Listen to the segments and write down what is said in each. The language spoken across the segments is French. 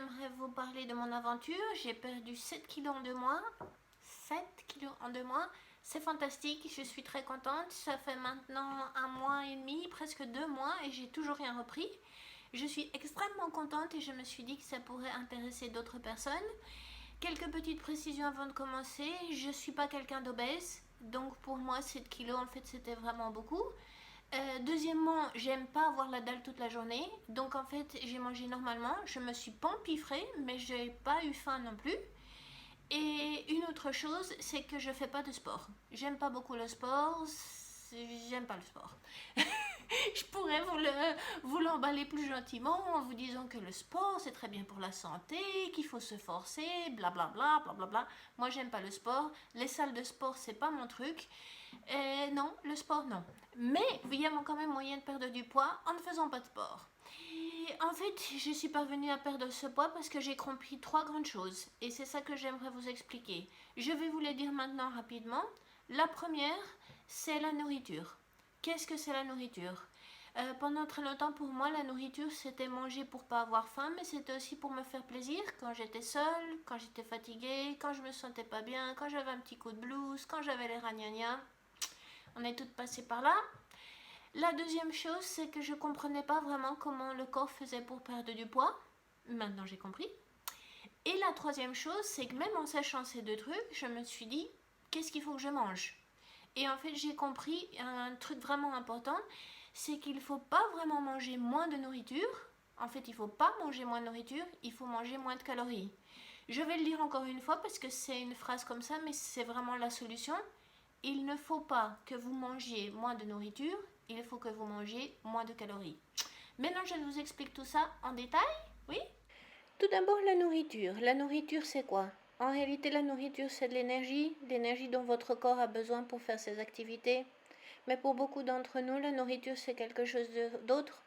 j'aimerais vous parler de mon aventure. J'ai perdu 7 kilos en 2 mois. 7 kilos en 2 mois. C'est fantastique, je suis très contente. Ça fait maintenant 1 mois et demi, presque 2 mois et j'ai toujours rien repris. Je suis extrêmement contente et je me suis dit que ça pourrait intéresser d'autres personnes. Quelques petites précisions avant de commencer. Je ne suis pas quelqu'un d'obèse, donc pour moi 7 kilos en fait c'était vraiment beaucoup. Deuxièmement, j'aime pas avoir la dalle toute la journée, donc en fait j'ai mangé normalement, je me suis pas empiffrée, mais j'ai pas eu faim non plus. Et une autre chose, c'est que je fais pas de sport. J'aime pas beaucoup le sport, j'aime pas le sport. Je pourrais vous l'emballer plus gentiment en vous disant que le sport c'est très bien pour la santé, qu'il faut se forcer, blablabla, blablabla. Moi j'aime pas le sport, les salles de sport c'est pas mon truc. Non, le sport non. Mais il y a quand même moyen de perdre du poids en ne faisant pas de sport. Et en fait, je suis parvenue à perdre ce poids parce que j'ai compris 3 grandes choses. Et c'est ça que j'aimerais vous expliquer. Je vais vous les dire maintenant rapidement. La première, c'est la nourriture. Qu'est-ce que c'est la nourriture? Pendant très longtemps, pour moi, la nourriture, c'était manger pour pas avoir faim, mais c'était aussi pour me faire plaisir quand j'étais seule, quand j'étais fatiguée, quand je me sentais pas bien, quand j'avais un petit coup de blues, quand j'avais les ragnagnas. On est toutes passées par là. La deuxième chose, c'est que je comprenais pas vraiment comment le corps faisait pour perdre du poids. Maintenant, j'ai compris. Et la troisième chose, c'est que même en sachant ces deux trucs, je me suis dit, qu'est-ce qu'il faut que je mange? Et en fait, j'ai compris un truc vraiment important, c'est qu'il ne faut pas vraiment manger moins de nourriture. En fait, il ne faut pas manger moins de nourriture, il faut manger moins de calories. Je vais le dire encore une fois parce que c'est une phrase comme ça, mais c'est vraiment la solution. Il ne faut pas que vous mangiez moins de nourriture, il faut que vous mangiez moins de calories. Maintenant, je vous explique tout ça en détail, oui? Tout d'abord, la nourriture. La nourriture, c'est quoi? En réalité, la nourriture, c'est de l'énergie dont votre corps a besoin pour faire ses activités. Mais pour beaucoup d'entre nous, la nourriture, c'est quelque chose d'autre.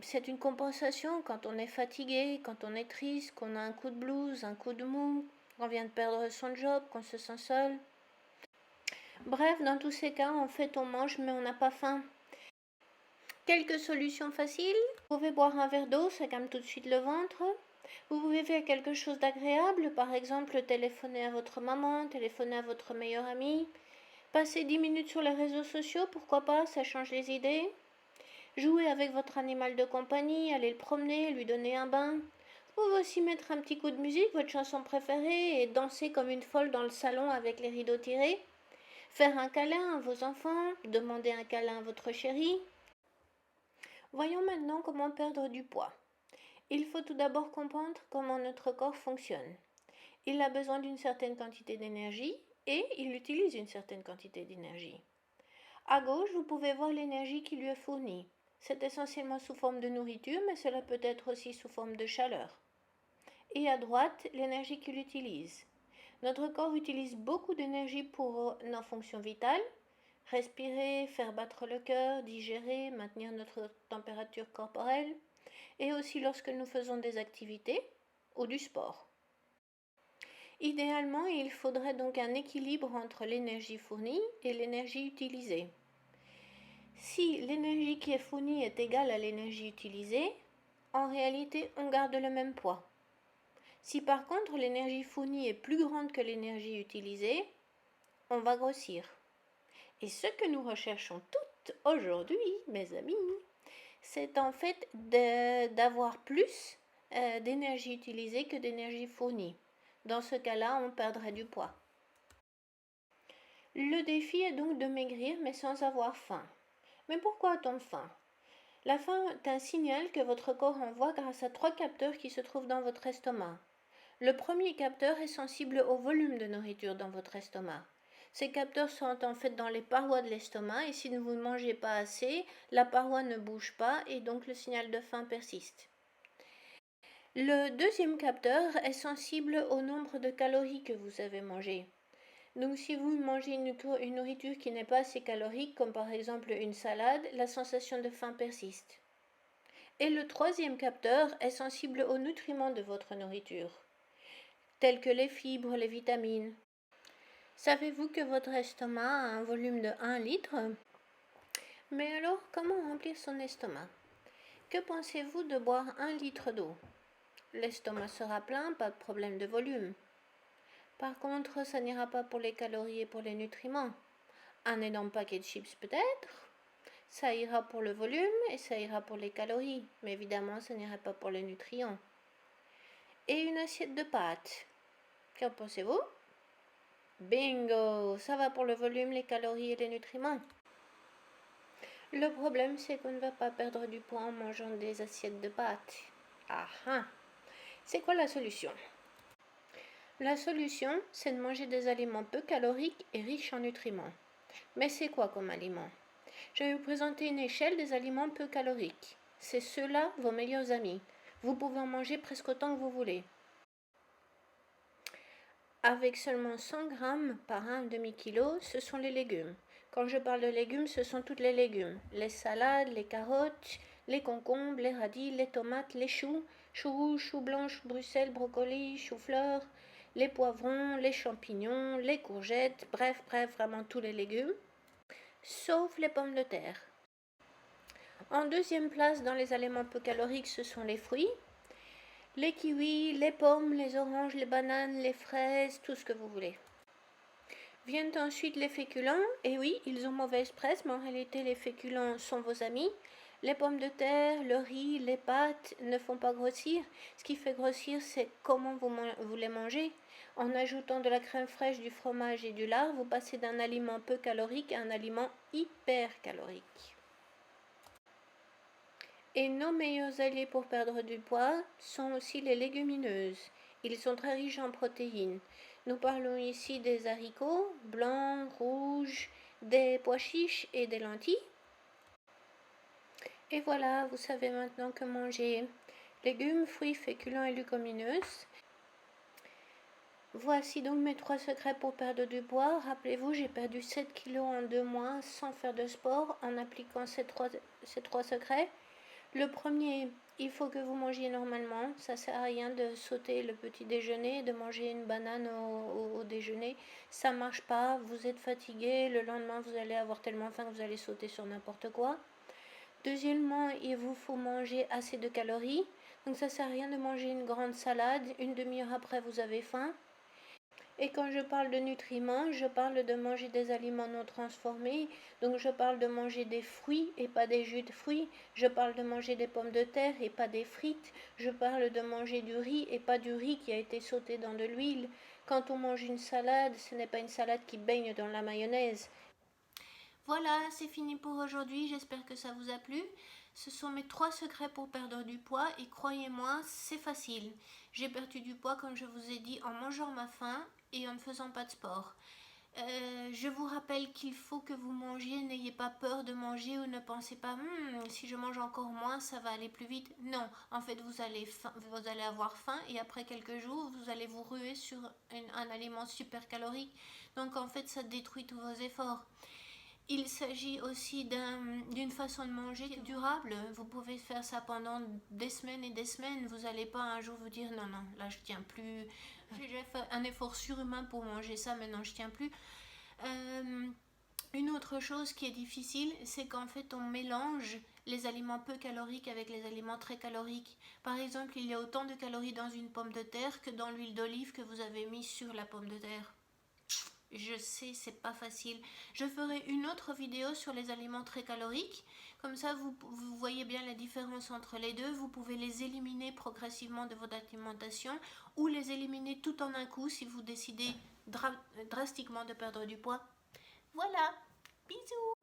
C'est une compensation quand on est fatigué, quand on est triste, qu'on a un coup de blues, un coup de mou, qu'on vient de perdre son job, qu'on se sent seul. Bref, dans tous ces cas, en fait, on mange, mais on n'a pas faim. Quelques solutions faciles. Vous pouvez boire un verre d'eau, ça calme tout de suite le ventre. Vous pouvez faire quelque chose d'agréable, par exemple téléphoner à votre maman, téléphoner à votre meilleur ami. Passer 10 minutes sur les réseaux sociaux, pourquoi pas, ça change les idées. Jouer avec votre animal de compagnie, aller le promener, lui donner un bain. Vous pouvez aussi mettre un petit coup de musique, votre chanson préférée, et danser comme une folle dans le salon avec les rideaux tirés. Faire un câlin à vos enfants, demander un câlin à votre chéri. Voyons maintenant comment perdre du poids. Il faut tout d'abord comprendre comment notre corps fonctionne. Il a besoin d'une certaine quantité d'énergie et il utilise une certaine quantité d'énergie. À gauche, vous pouvez voir l'énergie qui lui est fournie. C'est essentiellement sous forme de nourriture, mais cela peut être aussi sous forme de chaleur. Et à droite, l'énergie qu'il utilise. Notre corps utilise beaucoup d'énergie pour nos fonctions vitales, respirer, faire battre le cœur, digérer, maintenir notre température corporelle, et aussi lorsque nous faisons des activités ou du sport. Idéalement, il faudrait donc un équilibre entre l'énergie fournie et l'énergie utilisée. Si l'énergie qui est fournie est égale à l'énergie utilisée, en réalité, on garde le même poids. Si par contre l'énergie fournie est plus grande que l'énergie utilisée, on va grossir. Et ce que nous recherchons toutes aujourd'hui, mes amis, c'est en fait d'avoir plus d'énergie utilisée que d'énergie fournie. Dans ce cas-là, on perdrait du poids. Le défi est donc de maigrir mais sans avoir faim. Mais pourquoi a-t-on faim? La faim est un signal que votre corps envoie grâce à 3 capteurs qui se trouvent dans votre estomac. Le premier capteur est sensible au volume de nourriture dans votre estomac. Ces capteurs sont en fait dans les parois de l'estomac et si vous ne mangez pas assez, la paroi ne bouge pas et donc le signal de faim persiste. Le deuxième capteur est sensible au nombre de calories que vous avez mangées. Donc si vous mangez une nourriture qui n'est pas assez calorique, comme par exemple une salade, la sensation de faim persiste. Et le troisième capteur est sensible aux nutriments de votre nourriture, tels que les fibres, les vitamines. Savez-vous que votre estomac a un volume de 1 litre? Mais alors, comment remplir son estomac? Que pensez-vous de boire 1 litre d'eau? l'estomac sera plein, pas de problème de volume. Par contre, ça n'ira pas pour les calories et pour les nutriments. Un énorme paquet de chips peut-être, ça ira pour le volume et ça ira pour les calories, mais évidemment ça n'ira pas pour les nutriments. Et une assiette de pâtes, qu'en pensez-vous? Bingo, ça va pour le volume, les calories et les nutriments. Le problème, c'est qu'on ne va pas perdre du poids en mangeant des assiettes de pâtes. Ah ah! C'est quoi la solution? La solution, c'est de manger des aliments peu caloriques et riches en nutriments. Mais c'est quoi comme aliments? Je vais vous présenter une échelle des aliments peu caloriques. C'est ceux-là vos meilleurs amis. Vous pouvez en manger presque autant que vous voulez. Avec seulement 100 grammes par 1,5 kg, ce sont les légumes. Quand je parle de légumes, ce sont tous les légumes. Les salades, les carottes, les concombres, les radis, les tomates, les choux, choux rouges, choux blancs, choux Bruxelles, brocolis, choux-fleurs, les poivrons, les champignons, les courgettes, bref, vraiment tous les légumes, sauf les pommes de terre. En deuxième place dans les aliments peu caloriques, ce sont les fruits. Les kiwis, les pommes, les oranges, les bananes, les fraises, tout ce que vous voulez. Viennent ensuite les féculents, et oui, ils ont mauvaise presse, mais en réalité les féculents sont vos amis. Les pommes de terre, le riz, les pâtes ne font pas grossir. Ce qui fait grossir, c'est comment vous les mangez. En ajoutant de la crème fraîche, du fromage et du lard, vous passez d'un aliment peu calorique à un aliment hyper calorique. Et nos meilleurs alliés pour perdre du poids sont aussi les légumineuses. Ils sont très riches en protéines. Nous parlons ici des haricots, blancs, rouges, des pois chiches et des lentilles. Et voilà, vous savez maintenant que manger légumes, fruits, féculents et légumineuses. Voici donc mes 3 secrets pour perdre du poids. Rappelez-vous, j'ai perdu 7 kg en 2 mois sans faire de sport en appliquant ces trois secrets. Le premier, il faut que vous mangiez normalement. Ça sert à rien de sauter le petit déjeuner, de manger une banane au déjeuner. Ça marche pas, vous êtes fatigué, le lendemain vous allez avoir tellement faim que vous allez sauter sur n'importe quoi. Deuxièmement, il vous faut manger assez de calories. Donc ça sert à rien de manger une grande salade, une demi-heure après vous avez faim. Et quand je parle de nutriments, je parle de manger des aliments non transformés. Donc je parle de manger des fruits et pas des jus de fruits. Je parle de manger des pommes de terre et pas des frites. Je parle de manger du riz et pas du riz qui a été sauté dans de l'huile. Quand on mange une salade, ce n'est pas une salade qui baigne dans la mayonnaise. Voilà, c'est fini pour aujourd'hui. J'espère que ça vous a plu. Ce sont mes 3 secrets pour perdre du poids et croyez-moi, c'est facile. J'ai perdu du poids, comme je vous ai dit, en mangeant ma faim et en ne faisant pas de sport. Je vous rappelle qu'il faut que vous mangiez, n'ayez pas peur de manger ou ne pensez pas si je mange encore moins ça va aller plus vite. Non, en fait vous allez avoir faim et après quelques jours vous allez vous ruer sur un aliment super calorique. Donc en fait ça détruit tous vos efforts. Il s'agit aussi d'une façon de manger durable. Vous pouvez faire ça pendant des semaines et des semaines. Vous n'allez pas un jour vous dire non, là je tiens plus. J'ai déjà fait un effort surhumain pour manger ça, maintenant je tiens plus. Une autre chose qui est difficile, c'est qu'en fait on mélange les aliments peu caloriques avec les aliments très caloriques. Par exemple, il y a autant de calories dans une pomme de terre que dans l'huile d'olive que vous avez mise sur la pomme de terre. Je sais, c'est pas facile. Je ferai une autre vidéo sur les aliments très caloriques. Comme ça, vous voyez bien la différence entre les deux. Vous pouvez les éliminer progressivement de votre alimentation ou les éliminer tout en un coup si vous décidez drastiquement de perdre du poids. Voilà, bisous!